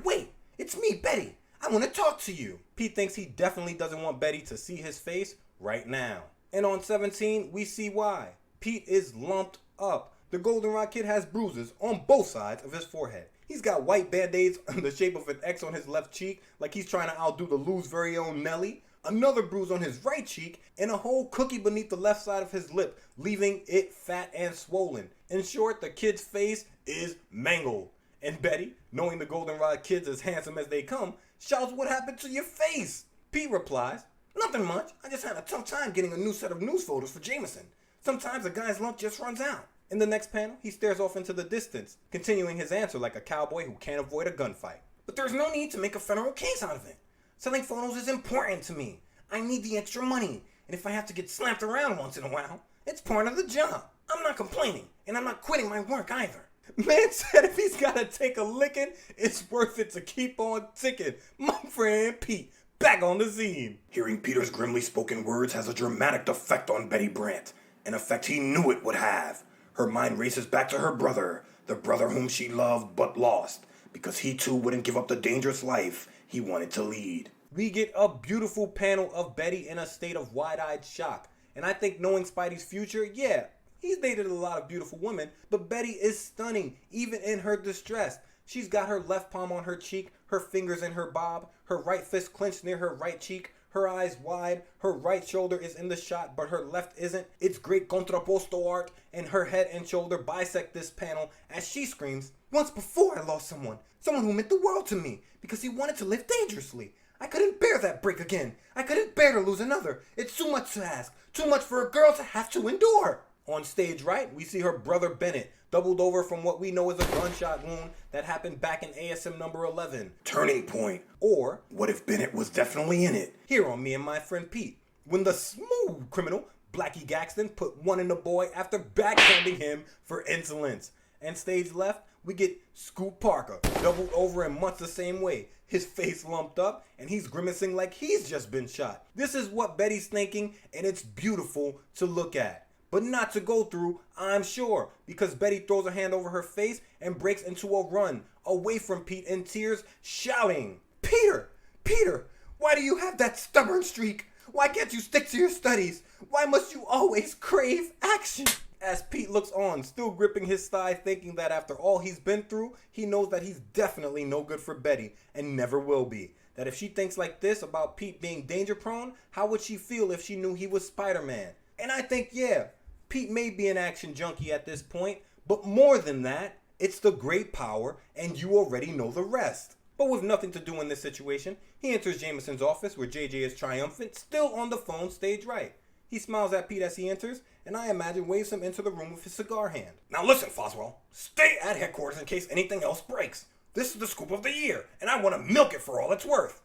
wait, it's me, Betty. I want to talk to you. Pete thinks he definitely doesn't want Betty to see his face right now. And on 17, we see why. Pete is lumped up. The Goldenrod Kid has bruises on both sides of his forehead. He's got white band-aids in the shape of an X on his left cheek, like he's trying to outdo the Lou's very own Nelly. Another bruise on his right cheek, and a whole cookie beneath the left side of his lip, leaving it fat and swollen. In short, the kid's face is mangled. And Betty, knowing the Goldenrod Kid's as handsome as they come, shouts, "What happened to your face?" Pete replies, Nothing much. I just had a tough time getting a new set of news photos for Jameson. Sometimes a guy's luck just runs out. In the next panel, he stares off into the distance, continuing his answer like a cowboy who can't avoid a gunfight. But there's no need to make a federal case out of it. Selling photos is important to me. I need the extra money. And if I have to get slapped around once in a while, it's part of the job. I'm not complaining, and I'm not quitting my work either. Man said if he's gotta take a licking, it's worth it to keep on ticking. My friend Pete, back on the scene. hearing Peter's grimly spoken words has a dramatic effect on Betty Brant, an effect he knew it would have. Her mind races back to her brother, the brother whom she loved but lost, because he too wouldn't give up the dangerous life he wanted to lead. We get a beautiful panel of Betty in a state of wide-eyed shock. And I think knowing Spidey's future, yeah, he's dated a lot of beautiful women, but Betty is stunning, even in her distress. She's got her left palm on her cheek, her fingers in her bob, her right fist clenched near her right cheek, her eyes wide, her right shoulder is in the shot, but her left isn't. It's great contrapposto art, and her head and shoulder bisect this panel as she screams, Once before I lost someone who meant the world to me because he wanted to live dangerously. I couldn't bear that break again. I couldn't bear to lose another. It's too much to ask. Too much for a girl to have to endure. On stage right, we see her brother Bennett, doubled over from what we know as a gunshot wound that happened back in ASM number 11. Turning point. Or, What if Bennett was definitely in it? here on Me and My Friend Pete, when the smooth criminal, Blackie Gaxton, put one in the boy after backhanding him for insolence. And stage left, we get Scoop Parker, doubled over in much the same way. His face lumped up, and he's grimacing like he's just been shot. This is what Betty's thinking, and it's beautiful to look at. But not to go through, I'm sure, because Betty throws her hand over her face and breaks into a run, away from Pete in tears, shouting, Peter! Peter! Why do you have that stubborn streak? Why can't you stick to your studies? Why must you always crave action? as Pete looks on, still gripping his thigh, thinking that after all he's been through, he knows that he's definitely no good for Betty, and never will be. That if she thinks like this about Pete being danger prone, how would she feel if she knew he was Spider-Man? And I think, yeah, Pete may be an action junkie at this point, but more than that, it's the great power, and you already know the rest. But with nothing to do in this situation, he enters Jameson's office where JJ is triumphant, still on the phone stage right. He smiles at Pete as he enters, and I imagine waves him into the room with his cigar hand. Now listen, Foswell. Stay at headquarters in case anything else breaks. This is the scoop of the year, and I want to milk it for all it's worth.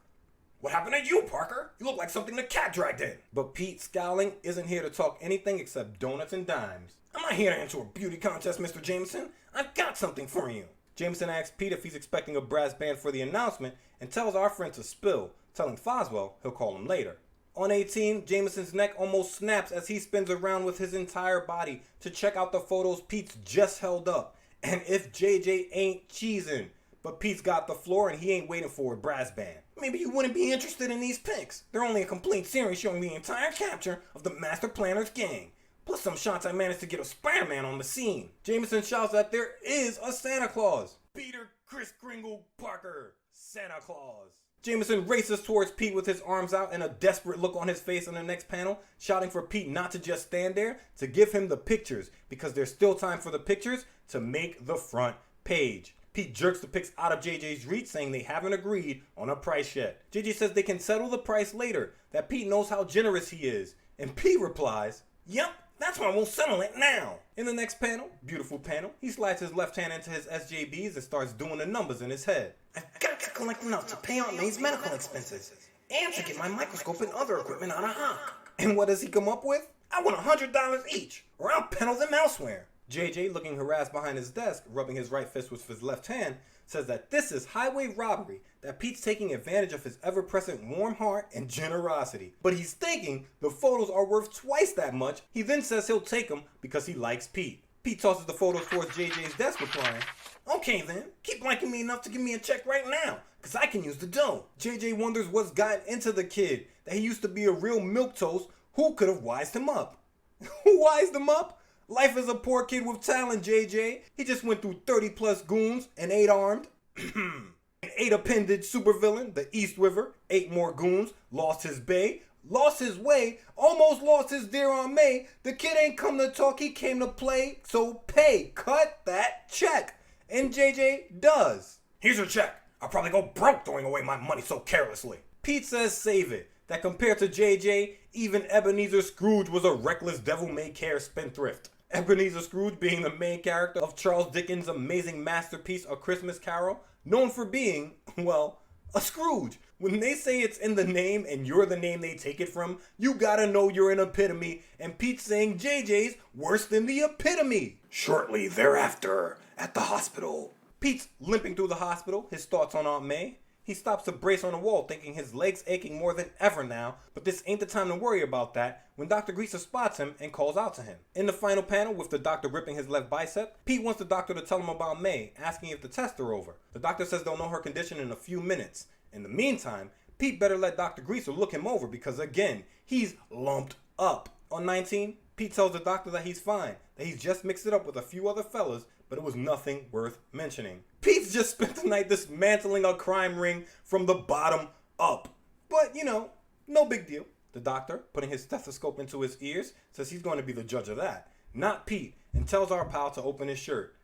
What happened to you, Parker? You look like something the cat dragged in. But Pete, scowling, isn't here to talk anything except donuts and dimes. I'm not here to enter a beauty contest, Mr. Jameson. I've got something for you. Jameson asks Pete if he's expecting a brass band for the announcement and tells our friend to spill, telling Foswell he'll call him later. On 18, Jameson's neck almost snaps as he spins around with his entire body to check out the photos Pete's just held up. And if JJ ain't cheesing, but Pete's got the floor and he ain't waiting for a brass band. Maybe you wouldn't be interested in these pics. They're only a complete series showing the entire capture of the Master Planner's gang. Plus some shots I managed to get of Spider-Man on the scene. Jameson shouts that there is a Santa Claus. Peter Chris Kringle Parker, Santa Claus. Jameson races towards Pete with his arms out and a desperate look on his face in the next panel, shouting for Pete not to just stand there, to give him the pictures, because there's still time for the pictures to make the front page. Pete jerks the pics out of JJ's reach, saying they haven't agreed on a price yet. JJ says they can settle the price later, that Pete knows how generous he is. And Pete replies, "Yep, that's why we'll settle it now." In the next panel, beautiful panel, he slides his left hand into his SJBs and starts doing the numbers in his head. I've got to collect enough to pay Aunt May's medical expenses and to get my microscope and other equipment out of Hawk. And what does he come up with? I want $100 each, or I'll peddle them elsewhere. JJ, looking harassed behind his desk, rubbing his right fist with his left hand, says that this is highway robbery, that Pete's taking advantage of his ever-present warm heart and generosity. But he's thinking the photos are worth twice that much. He then says he'll take them because he likes Pete. Pete tosses the photos towards JJ's desk, replying, "Okay then, keep liking me enough to give me a check right now, because I can use the dough." JJ wonders what's gotten into the kid, that he used to be a real milquetoast. Who could have wised him up? Who wised him up? Life is a poor kid with talent, JJ. He just went through 30 plus goons and 8 armed. An 8 appendage supervillain, the East River, 8 more goons, lost his bay, lost his way, almost lost his dear Aunt May. The kid ain't come to talk, he came to play, so pay, cut that check. And JJ does. "Here's your check. I'll probably go broke throwing away my money so carelessly." Pete says save it, that compared to JJ, even Ebenezer Scrooge was a reckless devil-may-care spendthrift. Ebenezer Scrooge being the main character of Charles Dickens' amazing masterpiece, A Christmas Carol, known for being, well, a Scrooge. When they say it's in the name and you're the name they take it from, you gotta know you're an epitome, and Pete's saying JJ's worse than the epitome. Shortly thereafter, at the hospital. Pete's limping through the hospital, his thoughts on Aunt May. He stops to brace on the wall, thinking his leg's aching more than ever now, but this ain't the time to worry about that when Dr. Greaser spots him and calls out to him. In the final panel, with the doctor ripping his left bicep, Pete wants the doctor to tell him about May, asking if the tests are over. The doctor says they'll know her condition in a few minutes. In the meantime, Pete better let Dr. Greaser look him over because, again, he's lumped up. On 19, Pete tells the doctor that he's fine, that he's just mixed it up with a few other fellas, but it was nothing worth mentioning. Pete's just spent the night dismantling a crime ring from the bottom up. But, you know, no big deal. The doctor, putting his stethoscope into his ears, says he's going to be the judge of that, not Pete, and tells our pal to open his shirt.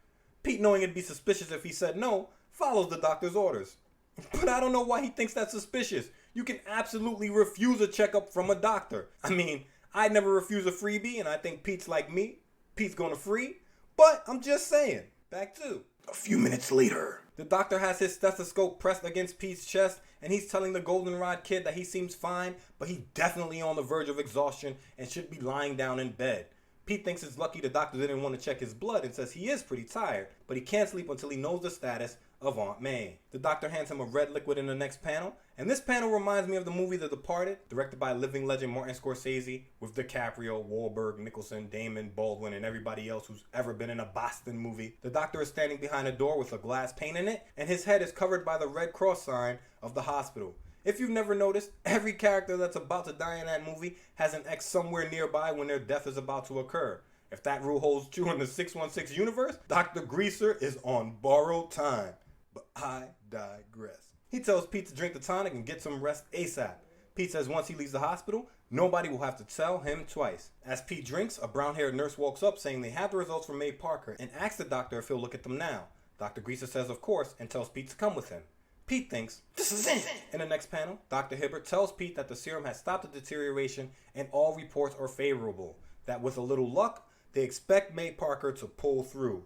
Pete, knowing it'd be suspicious if he said no, follows the doctor's orders. But I don't know why he thinks that's suspicious. You can absolutely refuse a checkup from a doctor. I mean, I'd never refuse a freebie, and I think Pete's like me. Pete's gonna free. But I'm just saying. Back to. A few minutes later. The doctor has his stethoscope pressed against Pete's chest, and he's telling the goldenrod kid that he seems fine, but he's definitely on the verge of exhaustion and should be lying down in bed. Pete thinks it's lucky the doctor didn't want to check his blood and says he is pretty tired, but he can't sleep until he knows the status of Aunt May. The doctor hands him a red liquid in the next panel, and this panel reminds me of the movie The Departed, directed by living legend Martin Scorsese, with DiCaprio, Wahlberg, Nicholson, Damon, Baldwin, and everybody else who's ever been in a Boston movie. The doctor is standing behind a door with a glass pane in it, and his head is covered by the Red Cross sign of the hospital. If you've never noticed, every character that's about to die in that movie has an X somewhere nearby when their death is about to occur. If that rule holds true in the 616 universe, Dr. Greaser is on borrowed time. But I digress. He tells Pete to drink the tonic and get some rest ASAP. Pete says once he leaves the hospital, nobody will have to tell him twice. As Pete drinks, a brown-haired nurse walks up saying they have the results from May Parker and asks the doctor if he'll look at them now. Dr. Greaser says of course and tells Pete to come with him. Pete thinks, this is it! In the next panel, Dr. Hibbert tells Pete that the serum has stopped the deterioration and all reports are favorable. That with a little luck, they expect May Parker to pull through.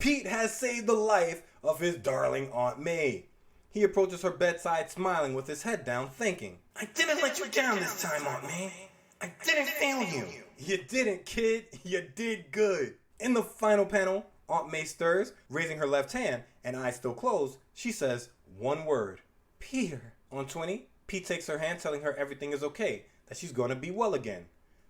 Pete has saved the life of his darling Aunt May. He approaches her bedside smiling with his head down thinking, I didn't let you down this time, Aunt May. I didn't fail you. You didn't, kid. You did good. In the final panel, Aunt May stirs, raising her left hand, and eyes still closed. She says one word, Peter. On 20, Pete takes her hand telling her everything is okay, that she's going to be well again.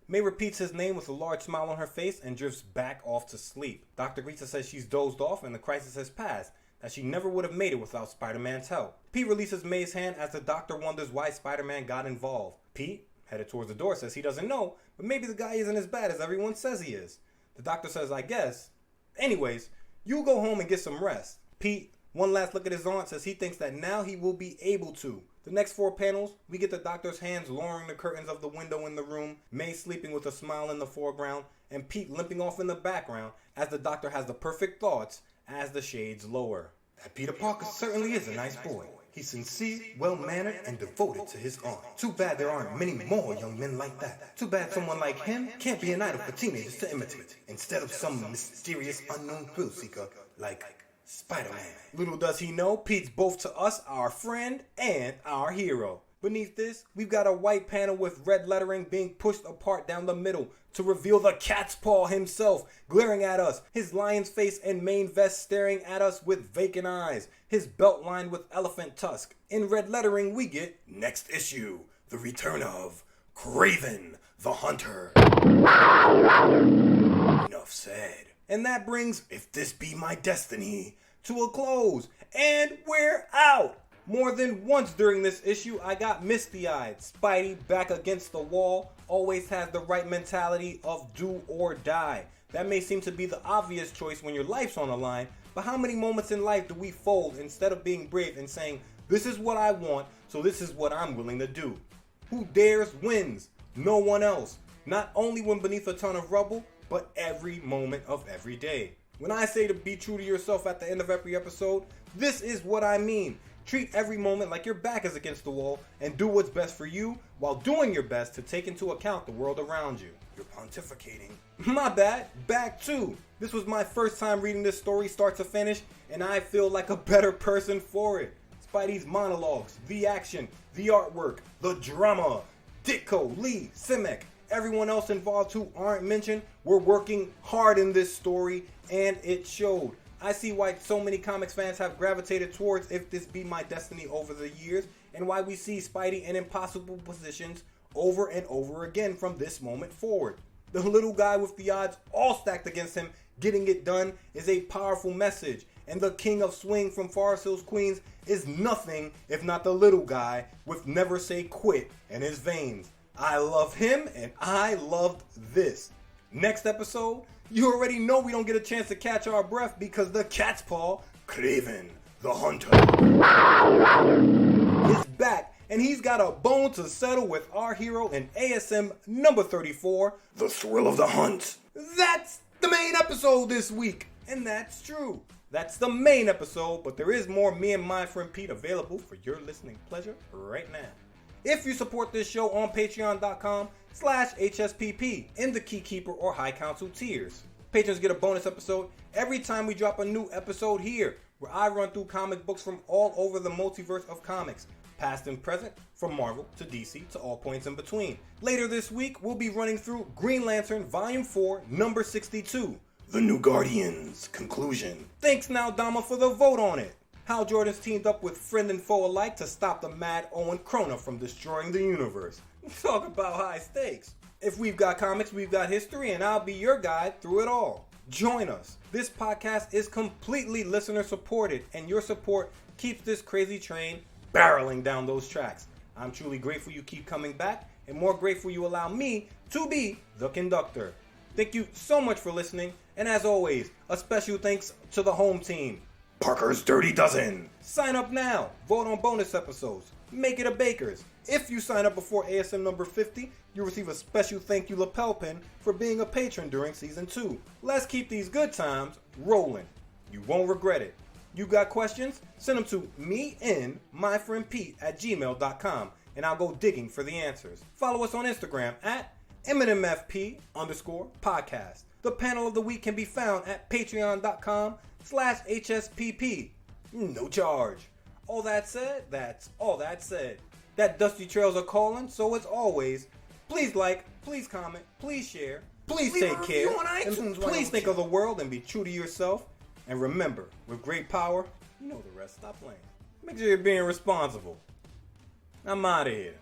May repeats his name with a large smile on her face and drifts back off to sleep. Dr. Greta says she's dozed off and the crisis has passed, that she never would have made it without Spider-Man's help. Pete releases May's hand as the doctor wonders why Spider-Man got involved. Pete, headed towards the door, says he doesn't know, but maybe the guy isn't as bad as everyone says he is. The doctor says, I guess. Anyways, you go home and get some rest. Pete, one last look at his aunt, says he thinks that now he will be able to. The next 4 panels, we get the doctor's hands lowering the curtains of the window in the room, May sleeping with a smile in the foreground, and Pete limping off in the background as the doctor has the perfect thoughts as the shades lower. That Peter Parker certainly is a nice boy. He's sincere, well-mannered, and devoted to his aunt. Too bad there aren't many more young men like that. Too bad someone like him can't be an idol for teenagers to imitate, instead of some mysterious unknown thrill seeker like Spider-Man. Little does he know, Pete's both to us our friend and our hero. Beneath this, we've got a white panel with red lettering being pushed apart down the middle to reveal the cat's paw himself glaring at us, his lion's face and main vest staring at us with vacant eyes, his belt lined with elephant tusk. In red lettering, we get Next issue, the return of Kraven the Hunter. Enough said. And that brings If This Be My Destiny to a close, and we're out. More than once during this issue, I got misty-eyed. Spidey, back against the wall, always has the right mentality of do or die. That may seem to be the obvious choice when your life's on the line, but how many moments in life do we fold instead of being brave and saying, this is what I want, so this is what I'm willing to do? Who dares wins. No one else. Not only when beneath a ton of rubble, but every moment of every day. When I say to be true to yourself at the end of every episode, this is what I mean. Treat every moment like your back is against the wall and do what's best for you while doing your best to take into account the world around you. You're pontificating. My bad, back too. This was my first time reading this story start to finish, and I feel like a better person for it. Spidey's monologues, the action, the artwork, the drama. Ditko, Lee, Simek, everyone else involved who aren't mentioned were working hard in this story, and it showed. I see why so many comics fans have gravitated towards If This Be My Destiny over the years, and why we see Spidey in impossible positions over and over again from this moment forward. The little guy with the odds all stacked against him getting it done is a powerful message, and the king of swing from Forest Hills, Queens is nothing if not the little guy with never say quit in his veins. I love him, and I loved this. Next episode, you already know we don't get a chance to catch our breath because the cat's paw, Kraven the Hunter, is back, and he's got a bone to settle with our hero in ASM number 34. The Thrill of the Hunt. That's the main episode this week, and that's true. That's the main episode, but there is more Me and My Friend Pete available for your listening pleasure right now. if you support this show on patreon.com/HSPP in the Keykeeper or High Council tiers. Patrons get a bonus episode every time we drop a new episode here, where I run through comic books from all over the multiverse of comics, past and present, from Marvel to DC to all points in between. Later this week, we'll be running through Green Lantern Volume 4, number 62. The New Guardians, conclusion. Thanks now, Dama, for the vote on it. Hal Jordan's teamed up with friend and foe alike to stop the mad Owen Krona from destroying the universe. Talk about high stakes. If we've got comics, we've got history, and I'll be your guide through it all. Join us. This podcast is completely listener supported, and your support keeps this crazy train barreling down those tracks. I'm truly grateful you keep coming back, and more grateful you allow me to be the conductor. Thank you so much for listening, and as always, a special thanks to the home team. Parker's Dirty Dozen. Sign up now. Vote on bonus episodes. Make it a Baker's. If you sign up before ASM number 50, you'll receive a special thank you lapel pin for being a patron during season 2. Let's keep these good times rolling. You won't regret it. You got questions? Send them to me and myfriendpete@gmail.com, and I'll go digging for the answers. Follow us on Instagram at MNMFP_podcast. The panel of the week can be found at patreon.com/HSPP. No charge. All that said, that's all that said. That dusty trails are calling, so as always, please like, please comment, please share, please Leave a take care, review on and iTunes, why please don't think you? of the world and be true to yourself. And remember, with great power, you know the rest. Stop playing. Make sure you're being responsible. I'm out of here.